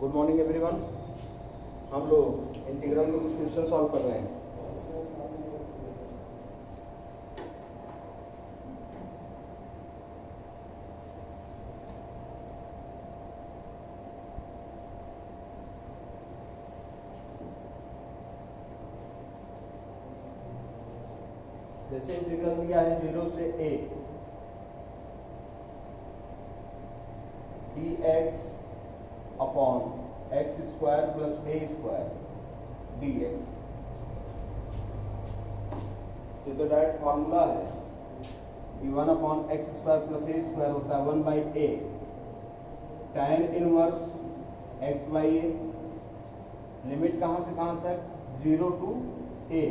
Good morning everyone. हम लोग integral में कुछ क्वेश्चन सॉल्व कर रहे हैं। जैसे इंटीग्रल दिया है 0 से a dx upon x square plus a square dx। ये तो डायरेक्ट फार्मूला है कि 1 upon x square plus a square होता है 1 by a tan inverse x by a। Limit कहाँ से कहाँ तक? 0 टू a।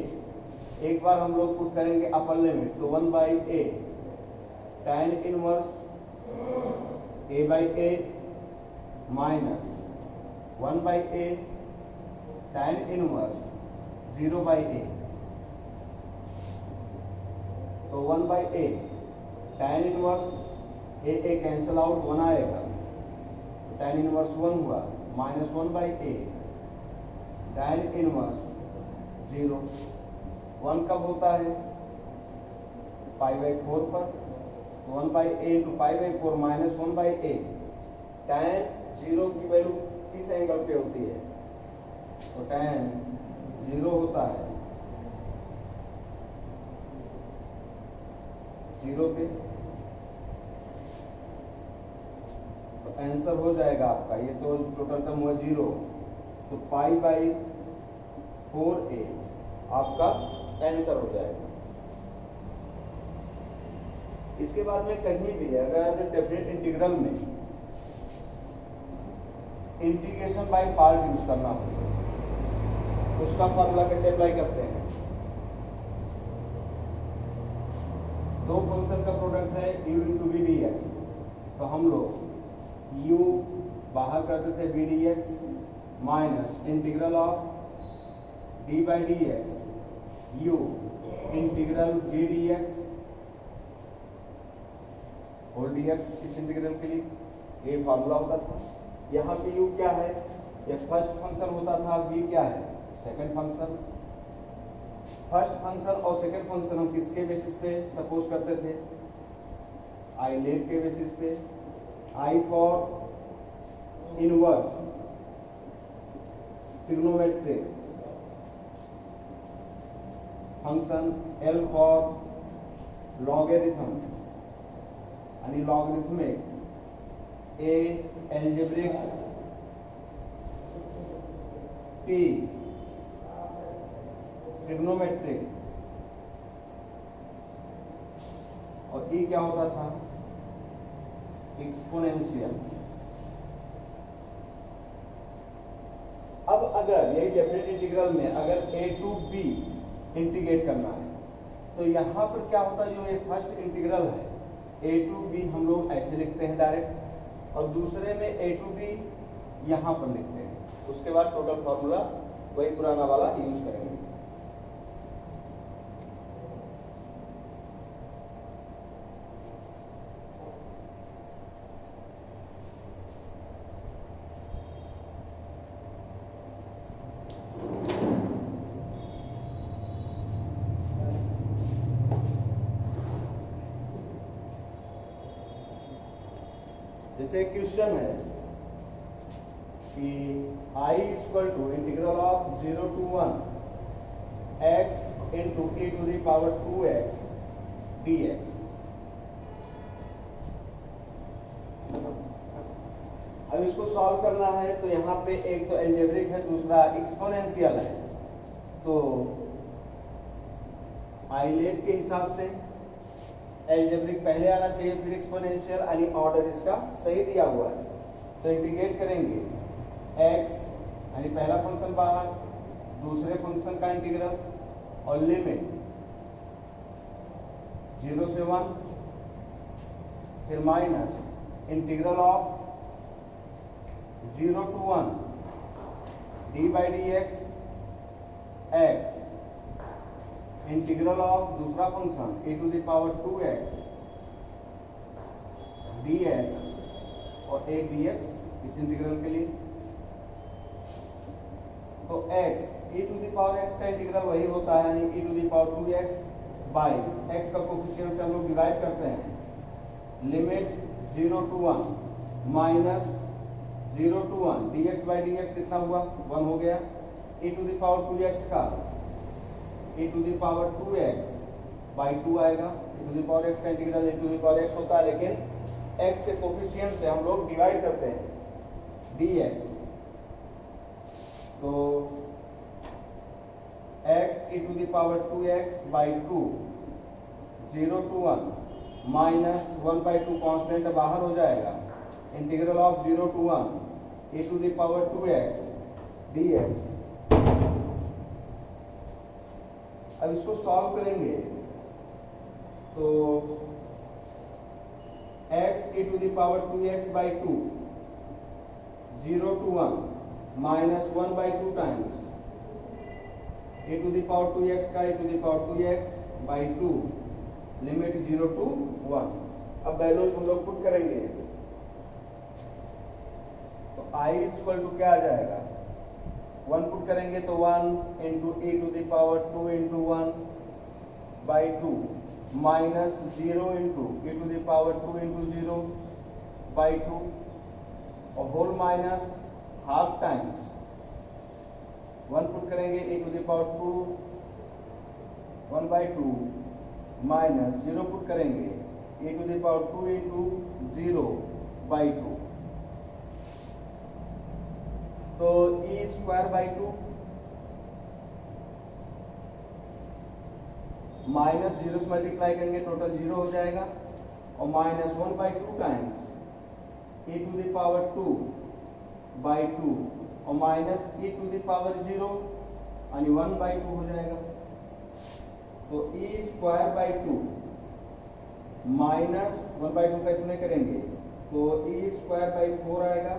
एक बार हम लोग पुट करेंगे अपर लिमिट तो 1 by a tan inverse a by a minus 1 by a tan inverse 0 by a। तो 1 by a tan inverse a cancel out 1 आएगा तो tan इनवर्स 1 हुआ minus 1 by a tan inverse 0। 1 कब होता है? Pi by 4 पर। 1 by a into pi by 4 minus 1 by a tan 0 की value किस एंगल पे होती है? तो tan 0 होता है 0 पे। तो आंसर हो जाएगा आपका, ये तो टोटल टर्म हुआ 0, तो पाई बाई 4a आपका आंसर हो जाएगा। इसके बाद में कहीं भी अगर डेफिनेट इंटीग्रल में इंटीग्रेशन बाय पार्ट यूज करना हो उसका फॉर्मूला कैसे अप्लाई करते हैं? दो फंक्शन का प्रोडक्ट है u into v d x, तो हम लोग u बाहर करते थे v d x minus integral of d by D x u integral v d x whole d x. इस इंटीग्रल के लिए ये फार्मूला होता था। यहाँ पे u क्या है? ये फर्स्ट फंक्शन होता था, v क्या है? Second function. फर्स्ट फंक्शन और सेकंड फंक्शन हम किसके बेसिस पे सपोज करते थे? आई लेट के बेसिस पे। I for inverse trigonometric function, L for logarithm यानी logarithmic, A algebraic, T trigonometric और E क्या होता था? एक्सपोनेंशियल। अब अगर ये डेफिनेट इंटीग्रल में अगर a टू b इंटीग्रेट करना है तो यहाँ पर क्या होता है? जो ये फर्स्ट इंटीग्रल है a टू b हम लोग ऐसे लिखते हैं डायरेक्ट, और दूसरे में a टू b यहाँ पर लिखते हैं। उसके बाद टोटल फॉर्मूला वही पुराना वाला यूज करेंगे। जैसे क्वेश्चन है कि i equal to integral of 0 to 1 x into e to the power 2x dx। अब इसको सॉल्व करना है तो यहाँ पे एक तो एल्जेब्रिक है, दूसरा एक्सपोनेंशियल है। तो आइलेट के हिसाब से एल्जेब्रिक पहले आना चाहिए, फिर एक्सपोनेंशियल, यानी ऑर्डर इसका सही दिया हुआ है। तो इंटीग्रेट करेंगे x यानी पहला फंक्शन बाहर, दूसरे फंक्शन का इंटीग्रल और लिमिट 0 से 1, फिर minus integral of 0 to 1 D by D X X integral of दूसरा function e to the power 2x dx और a dx इस इंटीग्रल के लिए। तो x e to the power x का इंटीग्रल वही होता है, यानी e to the power 2x by x का कोफिशिएंट से हम लोग डिवाइड करते हैं। Limit 0 to 1 minus 0 to 1 dx by dx कितना हुआ 1 हो गया। e to the power 2x का e to the power 2x by 2 आएगा। e to the power x का integral e to the power x होता है, लेकिन x के कोफिशिएंट से हम लोग डिवाइड करते हैं dx। तो x e to the power 2x by 2 0 to 1 minus 1 by 2 constant बाहर हो जाएगा। Integral of 0 to 1 e to the power 2x dx। अब इसको सॉल्व करेंगे तो x e to the power 2x by 2 0 to 1 minus 1 by 2 times e to the power 2x का e to the power 2x by 2 limit 0 to 1। अब values हम लोग put करेंगे तो i इक्वल टू क्या आ जाएगा 1 पुट करेंगे तो 1 into e to the power 2 into 1 by 2 minus 0 into e to the power 2 into 0 by 2 और whole minus half times 1 put करेंगे e to the power 2 1 by 2 minus 0 put करेंगे e to the power 2 into 0 by 2। तो e square by 2 minus 0 से multiply करेंगे total 0 हो जाएगा और minus 1 by 2 times e to the power 2 by 2 और minus e to the power 0 यानी 1 by 2 हो जाएगा। तो e square by 2 minus 1 by 2 का इसमें करेंगे तो e स्क्वायर बाई 4 आएगा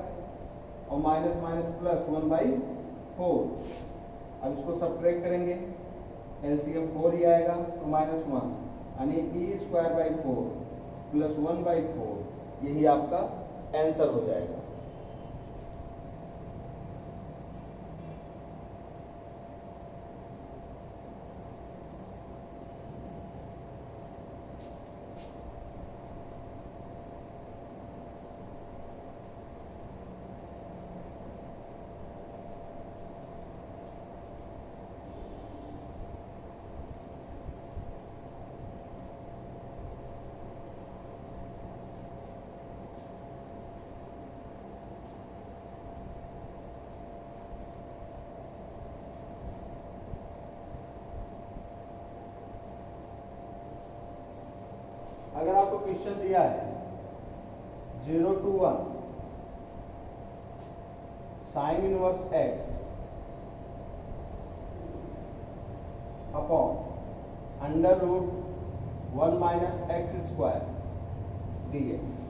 और माइनस माइनस प्लस 1 बाई 4। अब इसको सब्ट्रैक्ट करेंगे एलसीएम 4 ही आएगा तो माइनस 1 यानी e square by 4 plus 1 by 4 यही आपका आंसर हो जाएगा। अगर आपको क्वेश्चन दिया है 0 to 1 sine inverse x upon under root 1 minus x square dx।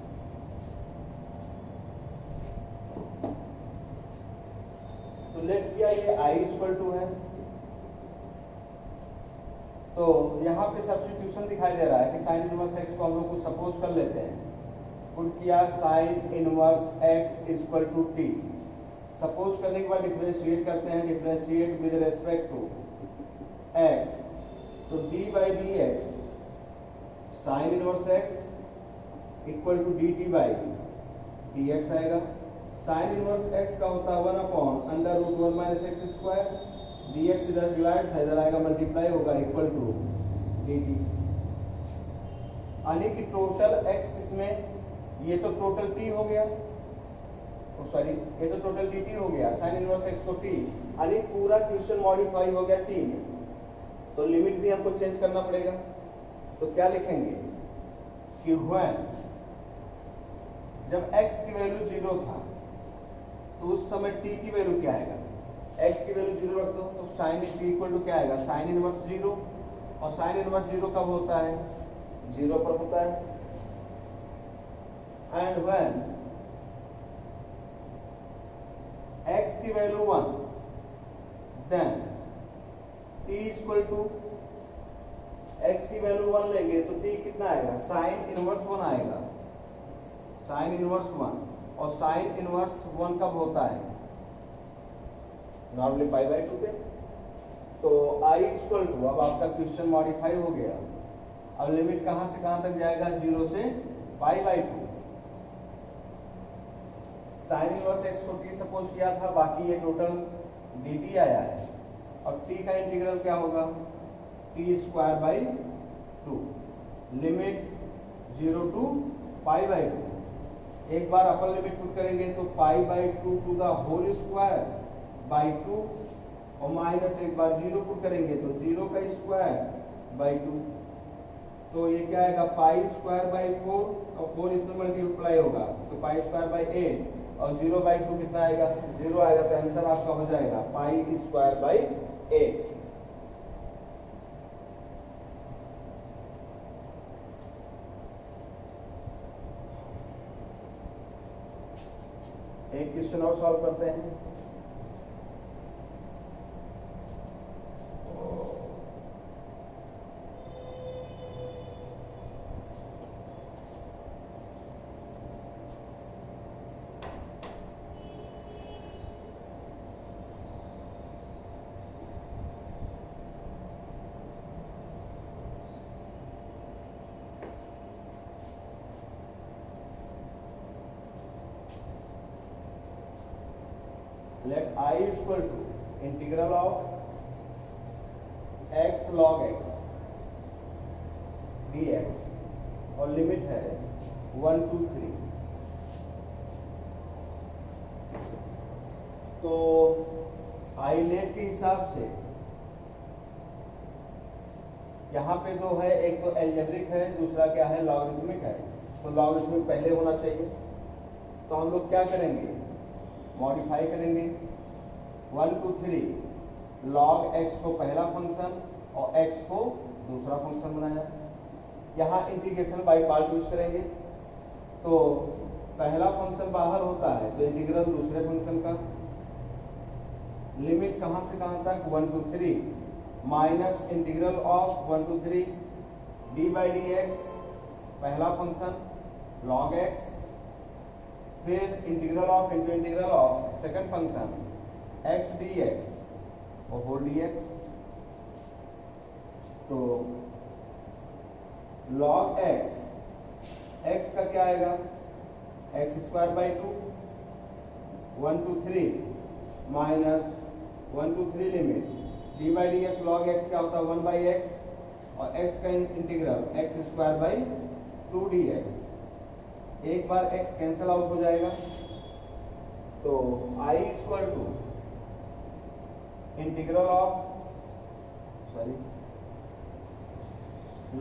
तो लेट किया ये i इक्वल टू है तो यहाँ पे सब्स्टिट्यूशन दिखाई दे रहा है कि साइन इनवर्स x को हम लोग को सपोज कर लेते हैं। पुट किया sine inverse x equal to t। Suppose करने के बाद डिफरेंशिएट करते हैं, differentiate with respect to x तो d by D x sine inverse x equal to d t by D x आएगा। साइन इनवर्स x का होता है 1 upon under root 1 minus x square dx इधर डिवाइड था इधर आएगा मल्टीप्लाई होगा इक्वल टू dt। यानी कि टोटल x इसमें ये तो टोटल t हो गया सॉरी ये तो टोटल dt हो गया साइन इनवर्स x तो t यानी पूरा क्वेश्चन मॉडिफाई हो गया t में। तो लिमिट भी हमको चेंज करना पड़ेगा तो क्या लिखेंगे कि when जब x की वैल्यू 0 था तो उस समय t की वैल्यू क्या आएगा x की वैल्यू 0 रख दो तो साइन t इक्वल टू क्या आएगा साइन इनवर्स 0 और साइन इनवर्स 0 कब होता है 0 पर होता है। एंड व्हेन x की value 1 then t equal to x की वैल्यू 1 लेंगे तो t कितना आएगा साइन इनवर्स 1 आएगा साइन इनवर्स 1 और साइन इनवर्स 1 कब होता है नॉर्मली पाई बाई 2 पे। तो I इक्वल टू, अब आपका क्वेश्चन मॉडिफाई हो गया। अब लिमिट कहां से कहां तक जाएगा? 0 से पाई बाई 2। साइन इनवर्स एक्स को t सपोज किया था, बाकी ये टोटल dt आया है। अब t का इंटीग्रल क्या होगा? t square by 2, limit 0 to pi by 2। एक बार अपर लिमिट पुट करेंगे तो pi by 2 to the whole square by 2, और माइनस एक बार 0 पुट करेंगे तो 0 का स्क्वायर बाई 2। तो ये क्या आएगा? पाई स्क्वायर बाई 4, और 4 इसमें मल्टीप्लाई होगा तो पाई स्क्वायर बाई 8, और 0 बाई 2 कितना आएगा? 0 आएगा। तो आंसर आपका हो जाएगा पाई स्क्वायर बाई 8। एक क्वेश्चन और सॉल्व करते हैं। Let I equal to integral of x log x dx, और लिमिट है 1 to 3। तो आई नेट के हिसाब से यहाँ पे दो है, एक तो एल्जेब्रिक है, दूसरा क्या है? लॉगरिथमिक है। तो लॉगरिथमिक पहले होना चाहिए। तो हम लोग क्या करेंगे? मॉडिफाई करेंगे। 1 to 3 log x को पहला फंक्शन और x को दूसरा फंक्शन बनाया। यहाँ इंटीग्रेशन बाय पार्ट यूज करेंगे। तो पहला फंक्शन बाहर होता है तो इंटीग्रल दूसरे फंक्शन का, लिमिट कहां से कहां तक? 1 to 3 minus integral of 1 to 3 D by D x, पहला फंक्शन log x, फिर integral of into integral of second function x dx और होल dx। तो log x, x का क्या आएगा? x square by 2, 1 to 3 minus 1 to 3 limit D by D x, log x क्या होता है? 1 बाई एक्स, और x का integral x square by 2 D x. एक बार x कैंसिल आउट हो जाएगा। तो I equal to integral of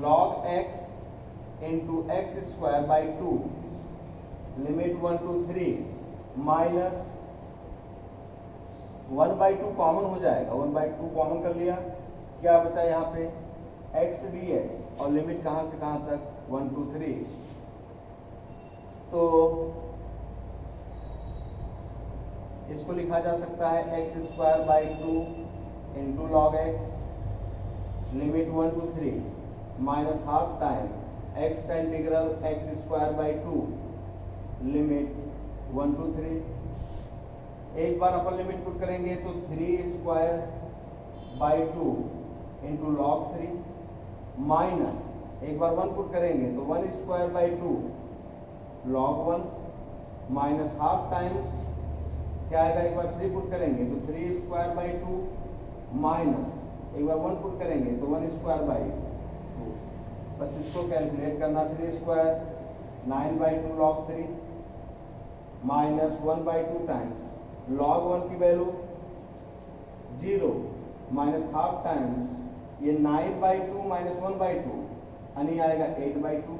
log x into x square by 2, limit 1 to 3 minus 1 by 2 common हो जाएगा। 1 बाई 2 कॉमन कर लिया, क्या बचा यहाँ पे? x dx, और लिमिट कहां से कहां तक? 1 to 3। तो इसको लिखा जा सकता है x square by 2 into log x, limit 1 to 3 minus half time x का integral x square by 2, limit 1 to 3। एक बार अपर लिमिट पुट करेंगे तो 3 square by 2 into log 3, minus एक बार 1 पुट करेंगे तो 1 square by 2 log 1, minus half times क्या आएगा? एक बार 3 पुट करेंगे तो 3 स्क्वायर बाई 2, माइनस एक बार 1 पुट करेंगे तो 1 स्क्वायर बाई 2। बस इसको कैलकुलेट करना। 3 square 9 by 2 log 3, minus 1 by 2 times log 1 की वैल्यू 0, माइनस हाफ टाइम्स ये 9 बाई 2 माइनस 1 बाई 2, यानी आएगा 8 बाई 2।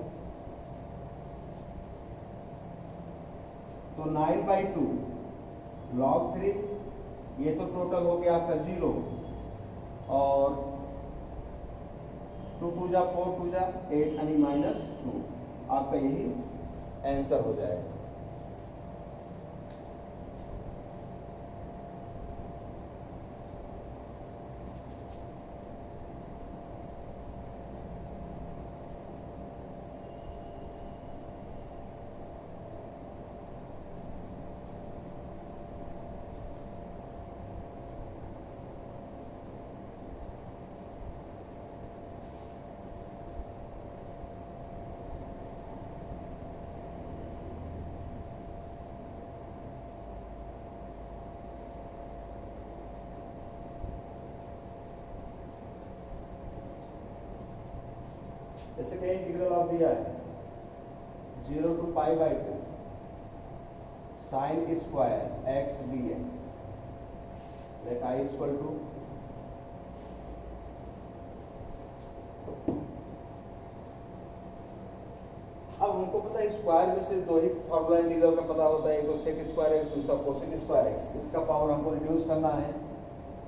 तो 9 बाई 2 log 3, ये तो टोटल हो गया आपका 0, और 2 2 जा 4 2 जा 8, यानी माइनस 2। आपका यही आंसर हो जाएगा। जैसे कि इंटीग्रल ऑफ दिया है 0 to pi by 2 sine square x d x, let I equal to अब हमको पता है स्क्वायर में सिर्फ दो ही फॉर्मूला इंटीग्रल का पता होता है, एक तो सेक स्क्वायर एक्स, दूसरा कोसेक स्क्वायर एक्स। इसका पावर हमको रिड्यूस करना है,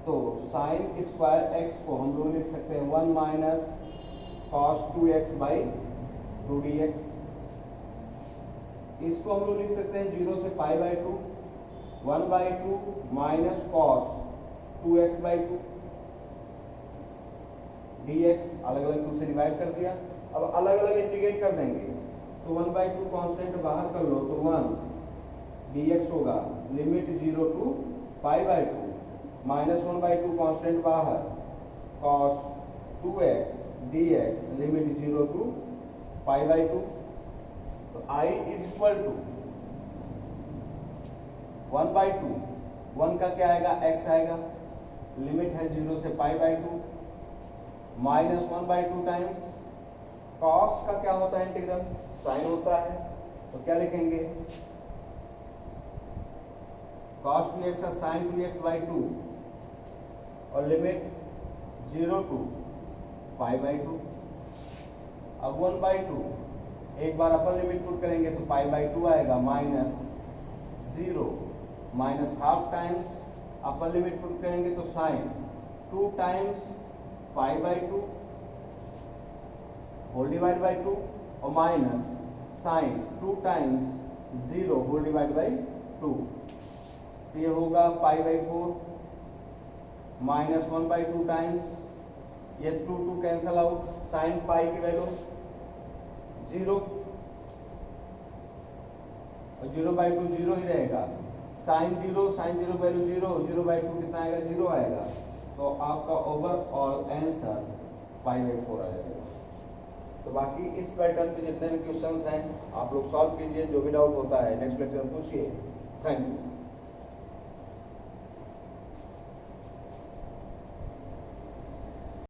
तो साइन स्क्वायर एक्स को हम लोग लिख सकते हैं 1 minus cos 2x by 2dx। इसको हम लोग लिख सकते हैं 0 से पाई by 2 1/2 minus cos 2x by 2 dx, अलग अलग 2 से डिवाइड कर दिया। अब अलग अलग इंटीग्रेट कर देंगे तो 1/2 कांस्टेंट बाहर कर लो तो 1 dx होगा, limit 0 to pi by 2 minus 1/2 constant बाहर cos 2x dx, limit 0 to pi by 2। तो I इज इक्वल टू 1/2, 1 का क्या आएगा x आएगा, लिमिट है 0 से पाई बाई 2 माइनस 1/2 टाइम्स cos का क्या होता है इंटीग्रल, साइन होता है, तो क्या लिखेंगे cos 2x का sin 2x बाई 2 और लिमिट 0 to पाई बाई 2। अब 1/2 एक बार अपर लिमिट पुट करेंगे तो पाई बाई 2 आएगा, minus 0 minus half times upper limit put करेंगे तो sine 2 times pi by 2 whole divide by 2 और minus sine 2 times 0 whole divide by 2। तो ये होगा पाई बाई 4 माइनस 1/2 टाइम्स, ये 2 कैंसल आउट, साइन पाई की वैल्यू 0 और 0/2 0 ही रहेगा, साइन 0 वैल्यू 0/2 कितना आएगा 0 आएगा। तो आपका ओवरऑल आंसर पाई बाई 4 आ जाएगा। तो बाकी इस पैटर्न पे जितने भी क्वेश्चंस हैं आप लोग सॉल्व कीजिए, जो भी डाउट होता है नेक्स्ट लेक्चर में पूछिए। Thank you.